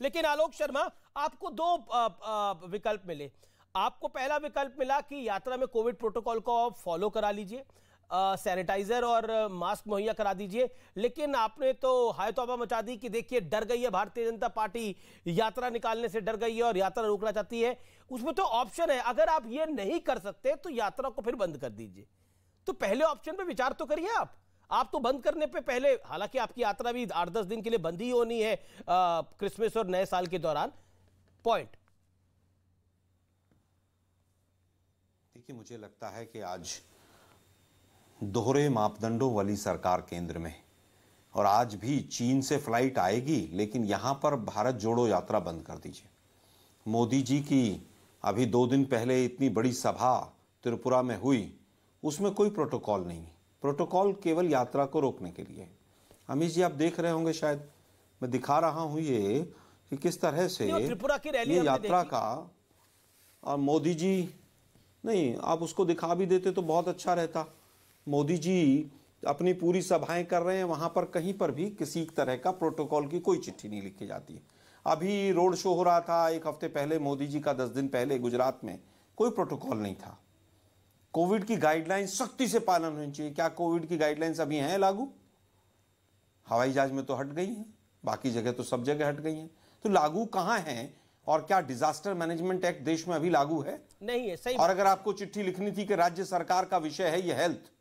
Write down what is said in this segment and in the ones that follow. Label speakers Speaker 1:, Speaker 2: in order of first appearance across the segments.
Speaker 1: लेकिन आलोक शर्मा, आपको दो विकल्प मिले। आपको पहला विकल्प मिला कि यात्रा में कोविड प्रोटोकॉल को आप फॉलो करा लीजिए, सैनिटाइजर और मास्क मुहैया करा दीजिए, लेकिन आपने तो हाय तौबा मचा दी कि देखिए डर गई है भारतीय जनता पार्टी, यात्रा निकालने से डर गई है और यात्रा रोकना चाहती है। उसमें तो ऑप्शन है, अगर आप ये नहीं कर सकते तो यात्रा को फिर बंद कर दीजिए। तो पहले ऑप्शन पे विचार तो करिए आप तो बंद करने पे पहले, हालांकि आपकी यात्रा भी 8-10 दिन के लिए बंद ही होनी है क्रिसमस और नए साल के दौरान। पॉइंट
Speaker 2: देखिए, मुझे लगता है कि आज दोहरे मापदंडों वाली सरकार केंद्र में, और आज भी चीन से फ्लाइट आएगी लेकिन यहां पर भारत जोड़ो यात्रा बंद कर दीजिए। मोदी जी की अभी 2 दिन पहले इतनी बड़ी सभा त्रिपुरा में हुई, उसमें कोई प्रोटोकॉल नहीं है। प्रोटोकॉल केवल यात्रा को रोकने के लिए है। अमित जी, आप देख रहे होंगे, शायद मैं दिखा रहा हूं ये कि किस तरह से
Speaker 1: त्रिपुरा की रैली
Speaker 2: ये यात्रा का, और मोदी जी नहीं, आप उसको दिखा भी देते तो बहुत अच्छा रहता। मोदी जी अपनी पूरी सभाएं कर रहे हैं, वहां पर कहीं पर भी किसी तरह का प्रोटोकॉल की कोई चिट्ठी नहीं लिखी जाती है। अभी रोड शो हो रहा था 1 हफ्ते पहले मोदी जी का, 10 दिन पहले गुजरात में, कोई प्रोटोकॉल नहीं था। कोविड की गाइडलाइंस सख्ती से पालन होनी चाहिए। क्या कोविड की गाइडलाइंस अभी हैं लागू? हवाई जहाज में तो हट गई हैं, बाकी जगह तो सब जगह हट गई हैं। तो लागू कहां हैं? और क्या डिजास्टर मैनेजमेंट एक्ट देश में अभी लागू है?
Speaker 1: नहीं है। सही।
Speaker 2: और अगर आपको चिट्ठी लिखनी थी कि राज्य सरकार का विषय है ये हेल्थ,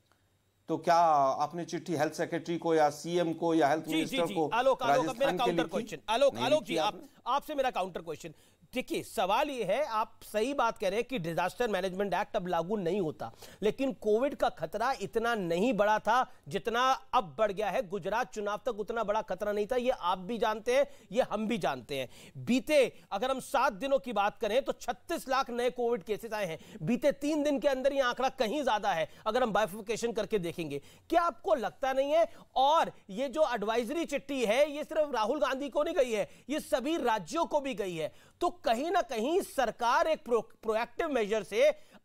Speaker 2: तो क्या आपने चिट्ठी हेल्थ सेक्रेटरी को या सीएम को या हेल्थ मिनिस्टर को?
Speaker 1: आलोक, अब मेरा काउंटर क्वेश्चन। आलोक जी, आपसे मेरा काउंटर क्वेश्चन। देखिए, सवाल ये है, आप सही बात कह रहे हैं कि डिजास्टर मैनेजमेंट एक्ट अब लागू नहीं होता, लेकिन कोविड का खतरा इतना नहीं बढ़ा था जितना अब बढ़ गया है। गुजरात चुनाव तक उतना बड़ा खतरा नहीं था, ये आप भी जानते हैं, ये हम भी जानते हैं। बीते, अगर हम 7 दिनों की बात करें तो 36 लाख नए कोविड केसेस आए हैं। बीते 3 दिन के अंदर यह आंकड़ा कहीं ज्यादा है अगर हम बाइफिकेशन करके देखेंगे। क्या आपको लगता नहीं है? और ये जो एडवाइजरी चिट्ठी है, ये सिर्फ राहुल गांधी को नहीं गई है, ये सभी राज्यों को भी गई है। तो कहीं ना कहीं सरकार एक प्रोएक्टिव मेजर से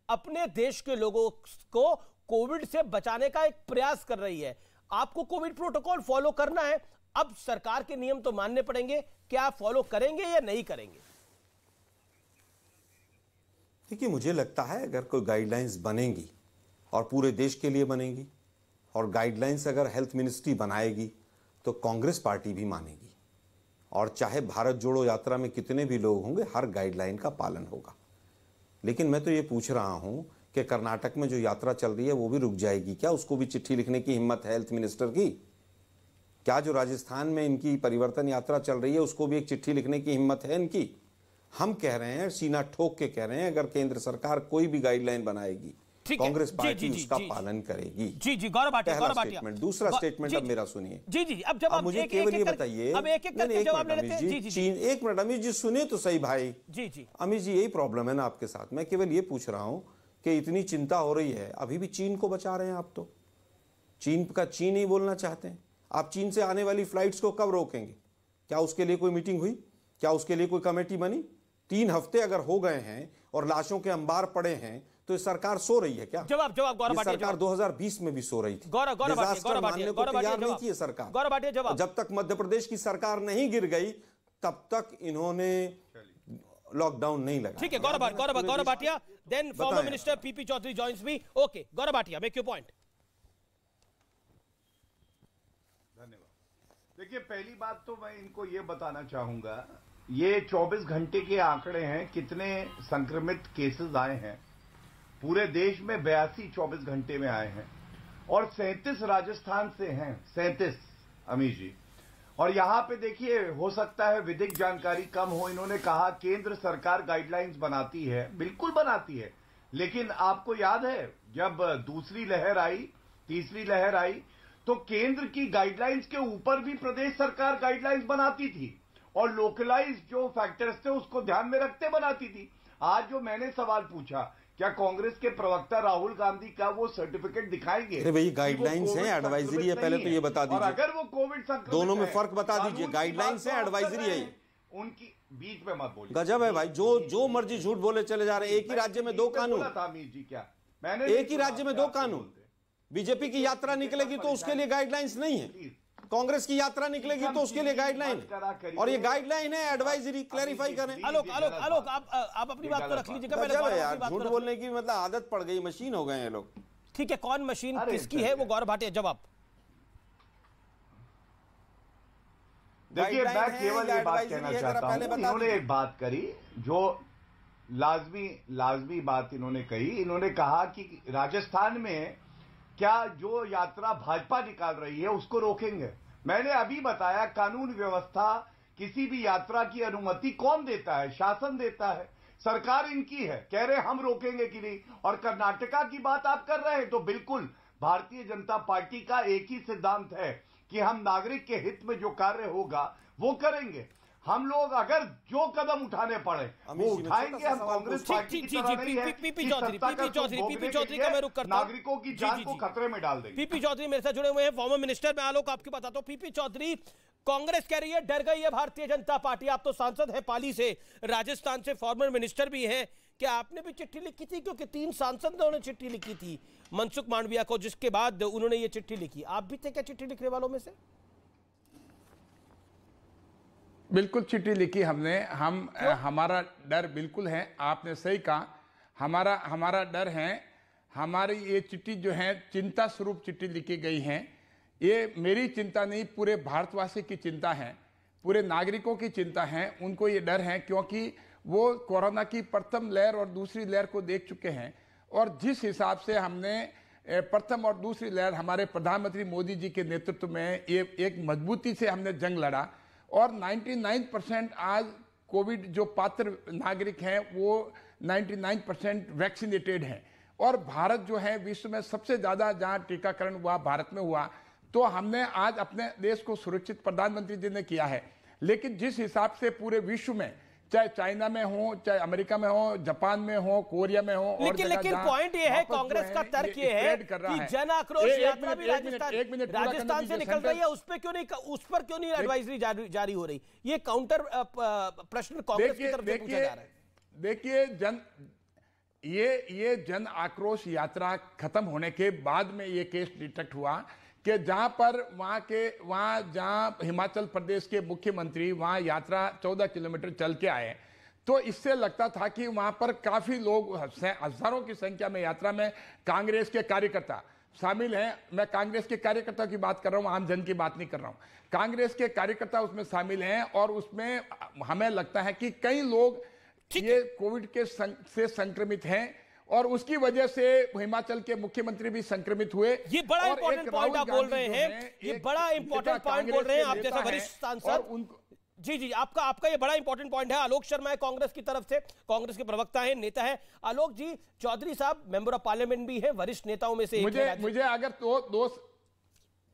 Speaker 1: अपने देश के लोगों को कोविड से बचाने का एक प्रयास कर रही है। आपको कोविड प्रोटोकॉल फॉलो करना है, अब सरकार के नियम तो मानने पड़ेंगे। क्या आप फॉलो करेंगे या नहीं करेंगे?
Speaker 2: देखिए, मुझे लगता है अगर कोई गाइडलाइंस बनेगी और पूरे देश के लिए बनेगी, और गाइडलाइंस अगर हेल्थ मिनिस्ट्री बनाएगी तो कांग्रेस पार्टी भी मानेगी, और चाहे भारत जोड़ो यात्रा में कितने भी लोग होंगे, हर गाइडलाइन का पालन होगा। लेकिन मैं तो ये पूछ रहा हूं कि कर्नाटक में जो यात्रा चल रही है वो भी रुक जाएगी क्या? उसको भी चिट्ठी लिखने की हिम्मत है हेल्थ मिनिस्टर की? क्या जो राजस्थान में इनकी परिवर्तन यात्रा चल रही है उसको भी एक चिट्ठी लिखने की हिम्मत है इनकी? हम कह रहे हैं, सीना ठोक के कह रहे हैं, अगर केंद्र सरकार कोई भी गाइडलाइन बनाएगी, कांग्रेस पार्टी उसका पालन करेगी।
Speaker 1: जी गौरव भाटिया।
Speaker 2: दूसरा स्टेटमेंट अब मेरा सुनिए।
Speaker 1: जी अब जब
Speaker 2: मुझे केवल ये बताइए,
Speaker 1: अब एक करके जवाब ले लेते हैं।
Speaker 2: चीन, एक मिनट अमित जी सुनिए तो सही भाई।
Speaker 1: जी
Speaker 2: अमित जी, यही प्रॉब्लम है ना आपके साथ। मैं केवल ये पूछ रहा हूं कि इतनी चिंता हो रही है, अभी भी चीन को बचा रहे हैं आप। तो चीन का चीन ही बोलना चाहते हैं आप। चीन से आने वाली फ्लाइट्स को कब रोकेंगे? क्या उसके लिए कोई मीटिंग हुई? क्या उसके लिए कोई कमेटी बनी? 3 हफ्ते अगर हो गए हैं और लाशों के अंबार पड़े हैं, तो ये सरकार सो रही है क्या?
Speaker 1: जवाब गौरव भाटिया।
Speaker 2: सरकार 2020 में भी सो रही थी।
Speaker 1: गौरव भाटिया
Speaker 2: तैयार नहीं थी सरकार।
Speaker 1: गौरव भाटिया जवाब।
Speaker 2: जब तक मध्य प्रदेश की सरकार नहीं गिर गई तब तक इन्होंने लॉकडाउन नहीं लगा।
Speaker 1: ठीक है Gaurav Bhatia. Then former minister PP Chaudhary joins me. Okay Gaurav Bhatia, make your point.
Speaker 3: धन्यवाद। देखिए, पहली बात तो मैं इनको ये बताना चाहूंगा, ये 24 घंटे के आंकड़े हैं, कितने संक्रमित केसेस आए हैं। पूरे देश में 82 24 घंटे में आए हैं, और 37 राजस्थान से हैं। 37 अमीर जी। और यहां पे देखिए, हो सकता है विधिक जानकारी कम हो। इन्होंने कहा केंद्र सरकार गाइडलाइंस बनाती है, बिल्कुल बनाती है, लेकिन आपको याद है जब दूसरी लहर आई, तीसरी लहर आई, तो केंद्र की गाइडलाइंस के ऊपर भी प्रदेश सरकार गाइडलाइंस बनाती थी, और लोकलाइज जो फैक्टर्स थे उसको ध्यान में रखते बनाती थी। आज जो मैंने सवाल पूछा, क्या कांग्रेस के प्रवक्ता राहुल गांधी का वो सर्टिफिकेट दिखाएंगे?
Speaker 2: अरे भाई, गाइडलाइंस है, एडवाइजरी है, पहले तो ये बता दीजिए।
Speaker 3: और अगर वो कोविड संक्रमित,
Speaker 2: दोनों में फर्क बता दीजिए। गाइडलाइंस है, एडवाइजरी है,
Speaker 3: उनकी बीच में मत बोलिए।
Speaker 2: गजब है भाई, जो मर्जी झूठ बोले चले जा रहे हैं। एक ही राज्य में 2 कानून।
Speaker 3: जी क्या मैंने
Speaker 2: एक ही राज्य में 2 कानून। बीजेपी की यात्रा निकलेगी तो उसके लिए गाइडलाइंस नहीं है। कांग्रेस की यात्रा निकलेगी तो उसके लिए गाइडलाइन, और ये गाइडलाइन है, एडवाइजरी क्लैरिफाई करें।
Speaker 1: आलोक आप अपनी बात को रख लीजिएगा, पहले
Speaker 2: यार झूठ बोलने की मतलब आदत पड़ गई, मशीन हो गए हैं लोग।
Speaker 1: ठीक है, कौन मशीन किसकी है वो गौरव भाटिया जवाब।
Speaker 3: देखिए मैं केवल ये बात कहना चाहता हूं, इन्होंने एक बात करी जो लाजमी बात इन्होंने कही। इन्होंने कहा कि राजस्थान में क्या जो यात्रा भाजपा निकाल रही है उसको रोकेंगे। मैंने अभी बताया कानून व्यवस्था, किसी भी यात्रा की अनुमति कौन देता है? शासन देता है, सरकार इनकी है। कह रहे हम रोकेंगे कि नहीं। और कर्नाटका की बात आप कर रहे हैं तो बिल्कुल भारतीय जनता पार्टी का एक ही सिद्धांत है कि हम नागरिक के हित में जो कार्य होगा वो करेंगे। हम लोग अगर जो कदम उठाने पड़े वो उठाएंगे। हम कांग्रेस पार्टी की तरह नहीं है कि सत्ता का
Speaker 1: चौधरी का मैं रुक करता हूं,
Speaker 3: नागरिकों की जान को खतरे में डाल देंगे।
Speaker 1: पीपी चौधरी मेरे साथ जुड़े हुए हैं, फॉर्मर मिनिस्टर। मैं आलोक आपको बताता हूं, पीपी चौधरी, कांग्रेस कह रही है डर गई है भारतीय जनता पार्टी। आप तो सांसद हैं पाली से, राजस्थान से, फॉर्मर मिनिस्टर भी हैं। क्या आपने भी चिट्ठी लिखी थी? क्योंकि 3 सांसदों ने चिट्ठी लिखी थी मनसुख मांडविया को, जिसके बाद उन्होंने ये चिट्ठी लिखी। आप भी थे क्या चिट्ठी लिखने वालों में से?
Speaker 4: बिल्कुल चिट्ठी लिखी हमने। हमारा डर बिल्कुल है, आपने सही कहा, हमारा डर है। हमारी ये चिट्ठी जो है चिंता स्वरूप चिट्ठी लिखी गई है। ये मेरी चिंता नहीं, पूरे भारतवासी की चिंता है, पूरे नागरिकों की चिंता है। उनको ये डर है क्योंकि वो कोरोना की प्रथम लहर और दूसरी लहर को देख चुके हैं, और जिस हिसाब से हमने प्रथम और दूसरी लहर हमारे प्रधानमंत्री मोदी जी के नेतृत्व में ये एक मजबूती से हमने जंग लड़ा, और 99% आज कोविड जो पात्र नागरिक हैं वो 99% वैक्सीनेटेड हैं। और भारत जो है विश्व में सबसे ज़्यादा जहां टीकाकरण हुआ भारत में हुआ। तो हमने आज अपने देश को सुरक्षित प्रधानमंत्री जी ने किया है। लेकिन जिस हिसाब से पूरे विश्व में, चाहे चाइना में हो, चाहे अमेरिका में हो, जापान में हो, कोरिया में हो,
Speaker 1: लेकिन पॉइंट ये है, कांग्रेस का तर्क ये है कि जन आक्रोश यात्रा भी राजस्थान से निकल रही है, उस पर क्यों नहीं एडवाइजरी जारी हो रही? ये काउंटर प्रश्न कांग्रेस की तरफ से पूछा जा रहा है।
Speaker 4: देखिए ये जन आक्रोश यात्रा खत्म होने के बाद में ये केस डिटेक्ट हुआ कि जहां पर जहां हिमाचल प्रदेश के मुख्यमंत्री वहां यात्रा 14 किलोमीटर चल के आए, तो इससे लगता था कि वहां पर काफी लोग, हजारों की संख्या में यात्रा में कांग्रेस के कार्यकर्ता शामिल हैं। मैं कांग्रेस के कार्यकर्ताओं की बात कर रहा हूं, आम जन की बात नहीं कर रहा हूं। कांग्रेस के कार्यकर्ता उसमें शामिल हैं, और उसमें हमें लगता है कि कई लोग ये कोविड के से संक्रमित हैं, और उसकी वजह से हिमाचल के मुख्यमंत्री भी संक्रमित हुए।
Speaker 1: ये बड़ा इंपॉर्टेंट पॉइंट आप बोल रहे हैं, ये बड़ा इंपॉर्टेंट पॉइंट बोल रहे हैं आप जैसा वरिष्ठ सांसद। जी आपका ये बड़ा इंपॉर्टेंट पॉइंट है। आलोक शर्मा है कांग्रेस की तरफ से, कांग्रेस के प्रवक्ता है, नेता है। आलोक जी, चौधरी साहब मेंबर ऑफ पार्लियामेंट भी है, वरिष्ठ नेताओं में से
Speaker 4: मुझे अगर दो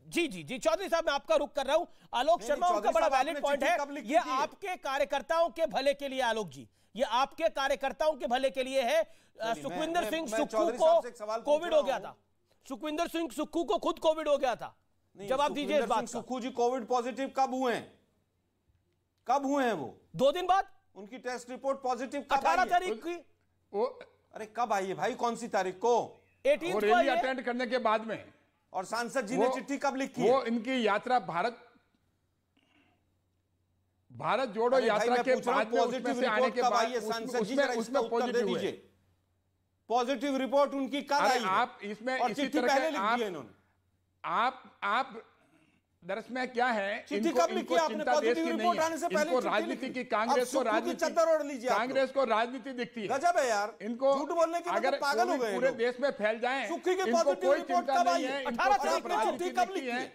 Speaker 1: जी चौधरी साहब मैं आपका रुख कर रहा हूं। आलोक शर्मा, उनका बड़ा वैलिड पॉइंट है, ये आपके कार्यकर्ताओं के भले के लिए। आलोक जी, ये आपके कार्यकर्ताओं के भले के लिए है। सुखविंदर सिंह सुक्खू को कोविड हो गया था, सुखविंदर सिंह सुक्खू को खुद कोविड हो गया था। जवाब दीजिए इस बात का।
Speaker 2: सुक्खू जी कोविड पॉजिटिव कब हुए हैं? वो
Speaker 1: 2 दिन बाद
Speaker 2: उनकी टेस्ट रिपोर्ट पॉजिटिव
Speaker 1: 18 तारीख की।
Speaker 2: अरे कब आई है भाई? कौन सी तारीख को?
Speaker 1: 18 को
Speaker 4: रैली अटेंड करने के बाद में।
Speaker 2: और सांसद जी ने चिट्ठी कब लिखी?
Speaker 4: वो इनकी यात्रा भारत जोड़ो यात्रा के बाद में उसमें से आने के बाद उसमें पॉजिटिव हुए।
Speaker 2: पॉजिटिव रिपोर्ट उनकी कब आई?
Speaker 4: आप इसमें इसी तरह
Speaker 2: पहले लिख दी है इन्होंने।
Speaker 4: आप दरअसल में क्या है,
Speaker 2: चिट्ठी कब लिखी आपने? पॉजिटिव रिपोर्ट आने से पहले
Speaker 4: राजनीति की कांग्रेस को राजनीति दिखती है।
Speaker 2: गजब है यार,
Speaker 4: इनको
Speaker 2: झूठ बोलने के
Speaker 4: अगर
Speaker 2: पागल हो गए
Speaker 4: पूरे देश में फैल जाए,
Speaker 2: सुक्खू की पॉजिटिव रिपोर्ट कब आई है?
Speaker 1: 18 तारीख को
Speaker 2: चिट्ठी कब लिखी है?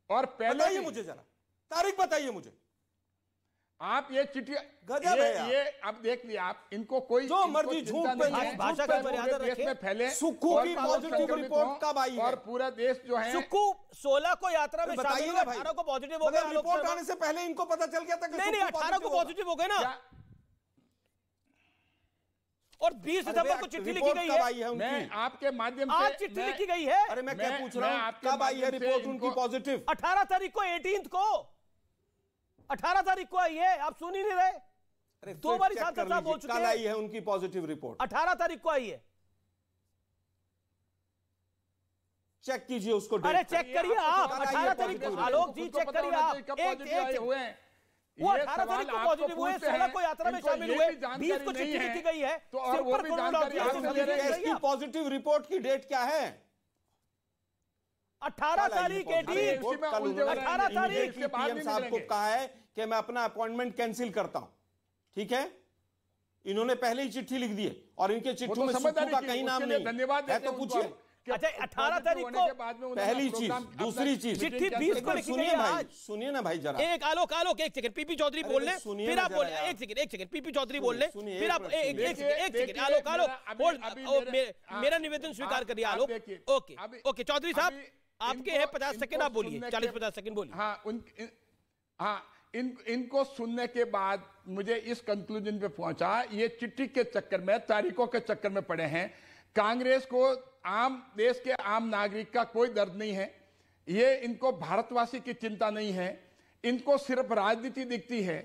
Speaker 4: और पहले
Speaker 2: मुझे जरा तारीख बताइए मुझे।
Speaker 4: आप ये चिट्ठी
Speaker 2: गजब है यार।
Speaker 4: ये अब देख लिया आप, इनको कोई
Speaker 2: जो मर्जी झूठ पे
Speaker 1: भाषा का मर्यादा
Speaker 4: देश में फैले।
Speaker 2: सुक्खू की पॉजिटिव रिपोर्ट कब आई है?
Speaker 4: और पूरा देश जो है,
Speaker 1: सुक्खू 16 को यात्रा में शामिल हुए, 18 को पॉजिटिव हो गया।
Speaker 2: रिपोर्ट आने से पहले इनको पता चल गया था कि
Speaker 1: नहीं 18 को पॉजिटिव हो गए ना, और 20 सितंबर को चिट्ठी लिखी गई है।
Speaker 4: मैं आपके माध्यम से
Speaker 1: आज चिट्ठी लिखी गई है।
Speaker 2: अरे मैं क्या पूछ रहा हूं, कब आई है रिपोर्ट उनकी पॉजिटिव?
Speaker 1: 18 तारीख को, 18 को 18 तारीख को आई है। आप सुन ही नहीं रहे। 2 बार सांसद साहब बोल चुके हैं।
Speaker 2: कल आई है उनकी पॉजिटिव रिपोर्ट?
Speaker 1: 18 तारीख को आई है।
Speaker 2: चेक कीजिए उसको
Speaker 1: अरे चेक करिए आप 18 तारीख को आलोक जी चेक करिए आप एक वो 18 तारीख को पॉजिटिव हुए 16 को यात्रा में शामिल हुए 20 को चिट्ठी लिखी गई है
Speaker 4: तो और वो भी जानकारी
Speaker 2: पॉजिटिव रिपोर्ट की डेट क्या है
Speaker 1: 18 तारीख 18 तारीख
Speaker 2: पीएम साहब को कहा है कि मैं अपना अपॉइंटमेंट कैंसिल करता हूं ठीक है इन्होंने पहले ही चिट्ठी लिख दी है और इनके चिट्ठी में सुप्पू का कहीं नाम नहीं
Speaker 4: धन्यवाद
Speaker 2: है तो पूछिए
Speaker 1: अच्छा 18 तारीख को
Speaker 2: पहली चीज दूसरी चीज
Speaker 1: चिट्ठी 20 को लिखी गई है आज
Speaker 2: सुनिए ना भाई जरा
Speaker 1: एक आलोक एक सेकंड पीपी चौधरी बोल ले फिर आप बोल एक सेकंड पीपी चौधरी बोल ले फिर आप एक सेकंड आलोक होल्ड मेरा निवेदन स्वीकार करिए आलोक ओके चौधरी साहब आपके हैं 50 सेकंड आप बोलिए 40-50 सेकंड बोलिए
Speaker 4: हाँ इनको सुनने के बाद मुझे इस कंक्लूजन पे पहुंचा ये चिट्ठी के चक्कर में तारीखों के चक्कर में पड़े हैं कांग्रेस को देश के आम नागरिक का कोई दर्द नहीं है ये इनको भारतवासी की चिंता नहीं है इनको सिर्फ राजनीति दिखती है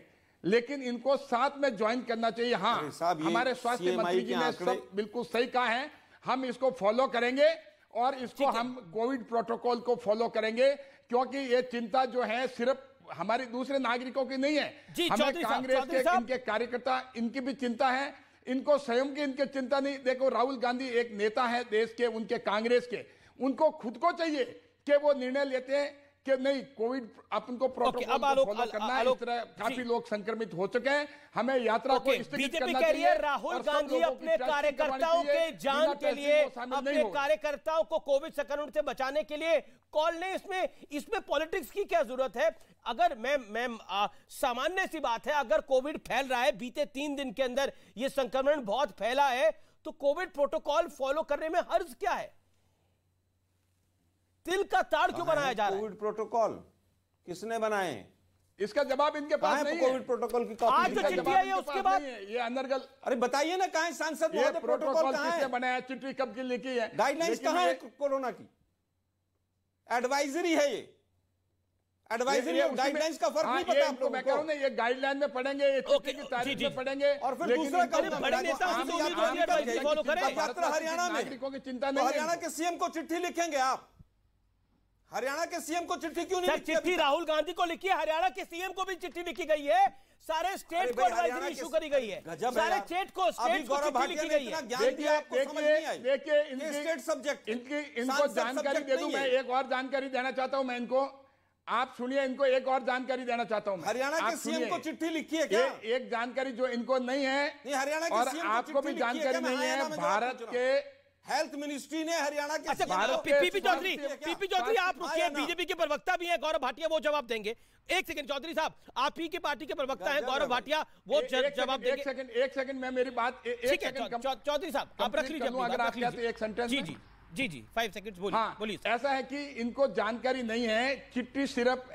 Speaker 4: लेकिन इनको साथ में ज्वाइन करना चाहिए हाँ हमारे स्वास्थ्य मंत्री जी ने सब बिल्कुल सही कहा है हम इसको फॉलो करेंगे और इसको हम कोविड प्रोटोकॉल को फॉलो करेंगे क्योंकि ये चिंता जो है सिर्फ हमारे दूसरे नागरिकों की नहीं है हमें कांग्रेस के इनके कार्यकर्ता इनकी भी चिंता है इनको स्वयं की इनकी चिंता नहीं देखो राहुल गांधी एक नेता है देश के उनके कांग्रेस के उनको खुद को चाहिए कि वो निर्णय लेते हैं कि नहीं कोविड अपन को प्रोटोकॉल फॉलो करना है इस तरह काफी लोग संक्रमित हो चुके हैं हमें यात्रा को स्थगित करना चाहिए
Speaker 1: राहुल गांधी अपने कार्यकर्ताओं के जान के लिए अपने कार्यकर्ताओं को कोविड संक्रमण से बचाने के लिए कॉल नहीं इसमें पॉलिटिक्स की क्या जरूरत है अगर मैं सामान्य सी बात है अगर कोविड फैल रहा है बीते 3 दिन के अंदर यह संक्रमण बहुत फैला है तो कोविड प्रोटोकॉल फॉलो करने में हर्ज क्या है तिल का ताड़ क्यों बनाया जा रहा है
Speaker 2: कोविड प्रोटोकॉल किसने बनाए
Speaker 4: इसका जवाब इनके पास नहीं है
Speaker 2: कोविड प्रोटोकॉल की कॉपी
Speaker 1: आज जो चिट्ठी आई है उसके बाद
Speaker 4: ये अनर्गल
Speaker 2: अरे बताइए ना कहां है सांसद
Speaker 4: महोदय प्रोटोकॉल किसने बनाया चिट्ठी कब की लिखी है
Speaker 2: गाइडलाइंस कहां है कोरोना की एडवाइजरी है ये एडवाइजरी और गाइडलाइंस का फर्क नहीं पता आपको
Speaker 4: मैं कह रहा हूं ना ये गाइडलाइन में पढ़ेंगे ये चिट्ठी की तारीख में पढ़ेंगे
Speaker 2: और फिर दूसरा
Speaker 1: बड़े नेता फॉलो करें
Speaker 2: यात्रा हरियाणा में
Speaker 4: नागरिकों की चिंता नहीं
Speaker 2: हरियाणा के सीएम को चिट्ठी लिखेंगे आप हरियाणा के सीएम को चिट्ठी क्यों नहीं लिखी
Speaker 1: चिट्ठी राहुल गांधी को लिखी है हरियाणा के सीएम को भी चिट्ठी लिखी गई है सारे स्टेट को एडवाइजरी इशू करी गई है सारे स्टेट को चिट्ठी लिखी गई है
Speaker 4: देखिए स्टेट सब्जेक्ट इनको जानकारी दे दूं मैं एक और जानकारी देना चाहता हूं मैं इनको आप सुनिए इनको एक और जानकारी देना चाहता हूं
Speaker 2: हरियाणा के सीएम को चिट्ठी लिखी है क्या
Speaker 4: एक जानकारी जो इनको नहीं है
Speaker 2: हरियाणा के
Speaker 4: और आपको भी जानकारी नहीं है भारत के
Speaker 2: हेल्थ मिनिस्ट्री ने हरियाणा के
Speaker 1: पीपी चौधरी आप रुकिए बीजेपी के प्रवक्ता भी हैं गौरव भाटिया वो जवाब देंगे एक सेकंड चौधरी साहब आप ही के पार्टी के प्रवक्ता हैं गौरव भाटिया वो जवाब देंगे
Speaker 4: एक सेकंड मैं मेरी बात
Speaker 1: चौधरी साहब आप रख लीजिए
Speaker 4: अगर आप कहते एक सेंटेंस
Speaker 1: जी 5 सेकंड्स बोलिए
Speaker 4: ऐसा है कि इनको जानकारी नहीं है चिट्ठी सिर्फ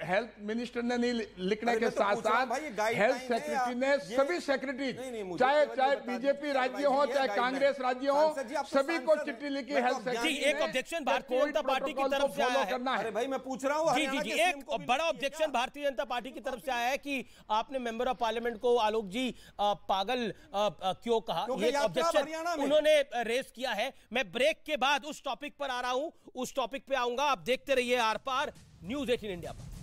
Speaker 4: हेल्थ मिनिस्टर ने नहीं लिखने के साथ साथ हेल्थ सेक्रेटरी ने सभी सेक्रेटरी चाहे बीजेपी राज्य हो चाहे कांग्रेस राज्य हो सभी को चिट्ठी लिखी हेल्थ सेक्रेटरी
Speaker 1: एक ऑब्जेक्शन भारतीय जनता पार्टी की तरफ से आया है
Speaker 2: अरे भाई मैं पूछ रहा हूँ
Speaker 1: जी एक बड़ा ऑब्जेक्शन भारतीय जनता पार्टी की तरफ से आया है कि आपने मेंबर ऑफ पार्लियामेंट को आलोक जी पागल क्यों कहा ये ऑब्जेक्शन उन्होंने रेस किया है मैं ब्रेक के बाद उस टॉपिक पर आ रहा हूं उस टॉपिक पे आऊंगा आप देखते रहिए आर पार न्यूज़ 18 इंडिया पर